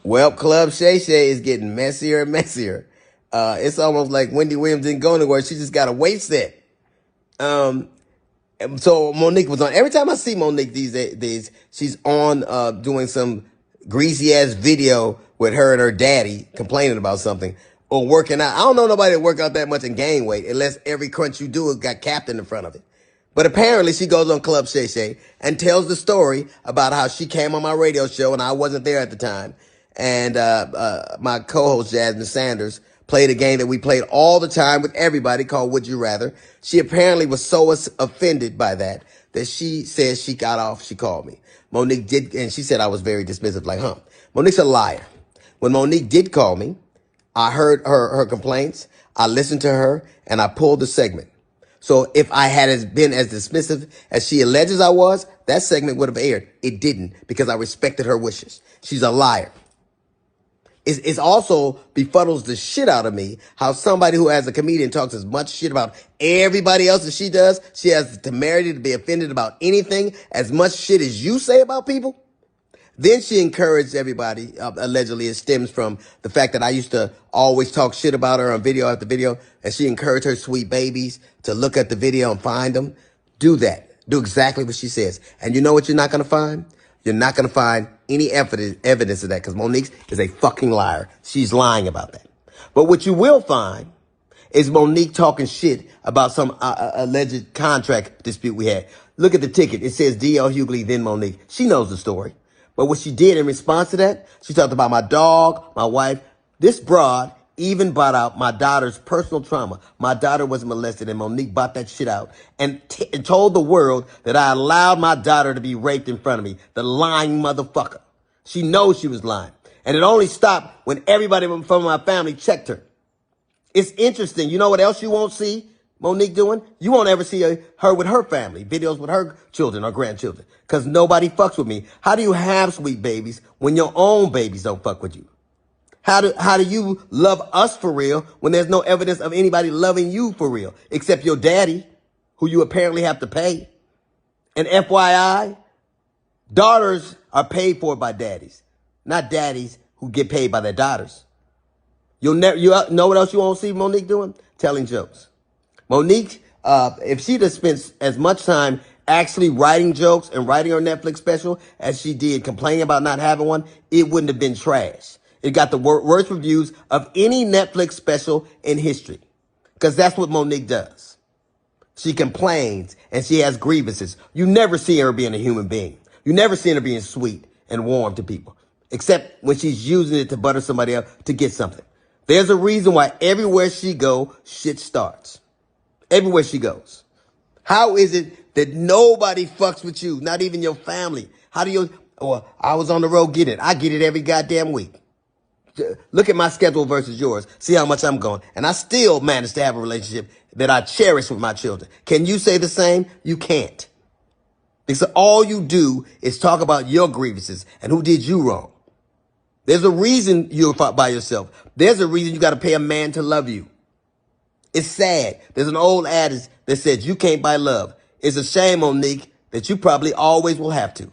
Well, Club Shay Shay is getting messier and messier. It's almost like Wendy Williams didn't go anywhere. She just got a wait set. Um, so Monique was on. Every time I see Monique these days, she's on doing some greasy ass video with her and her daddy complaining about something or working out. I don't know nobody that work out that much and gain weight unless every crunch you do got Captain in front of it. But apparently she goes on Club Shay Shay and tells the story about how she came on my radio show and I wasn't there at the time. And my co-host Jasmine Sanders played a game that we played all the time with everybody called Would You Rather. She apparently was so offended by that she says she got off. She called me. Monique did, and she said I was very dismissive, like, Monique's a liar. When Monique did call me, I heard her complaints. I listened to her and I pulled the segment. So if I had been as dismissive as she alleges I was, that segment would have aired. It didn't because I respected her wishes. She's a liar. It's also befuddles the shit out of me how somebody who as a comedian talks as much shit about everybody else as she does, she has the temerity to be offended about anything as much shit as you say about people. Then she encouraged everybody, allegedly it stems from the fact that I used to always talk shit about her on video after video, and she encouraged her sweet babies to look at the video and find them. Do that. Do exactly what she says. And you know what you're not going to find? You're not going to find any evidence of that because Monique is a fucking liar. She's lying about that. But what you will find is Monique talking shit about some alleged contract dispute we had. Look at the ticket. It says D.L. Hughley, then Monique. She knows the story. But what she did in response to that, she talked about my dog, my wife. This broad even brought out my daughter's personal trauma. My daughter was molested and Monique brought that shit out and told the world that I allowed my daughter to be raped in front of me. The lying motherfucker. She knows she was lying. And it only stopped when everybody from my family checked her. It's interesting. You know what else you won't see Monique doing? You won't ever see her with her family, videos with her children or grandchildren, because nobody fucks with me. How do you have sweet babies when your own babies don't fuck with you? How do you love us for real when there's no evidence of anybody loving you for real, except your daddy, who you apparently have to pay? And FYI, daughters are paid for by daddies, not daddies who get paid by their daughters. You know what else you won't see Monique doing? Telling jokes. Monique, if she'd have spent as much time actually writing jokes and writing her Netflix special as she did complaining about not having one, it wouldn't have been trash. It got the worst reviews of any Netflix special in history. Because that's what Monique does. She complains and she has grievances. You never see her being a human being. You never see her being sweet and warm to people. Except when she's using it to butter somebody up to get something. There's a reason why everywhere she goes, shit starts. Everywhere she goes. How is it that nobody fucks with you? Not even your family. How do you, or I was on the road, get it. I get it every goddamn week. Look at my schedule versus yours. See how much I'm going. And I still manage to have a relationship that I cherish with my children. Can you say the same? You can't. Because all you do is talk about your grievances and who did you wrong. There's a reason you're by yourself. There's a reason you got to pay a man to love you. It's sad. There's an old adage that says you can't buy love. It's a shame, Monique, that you probably always will have to.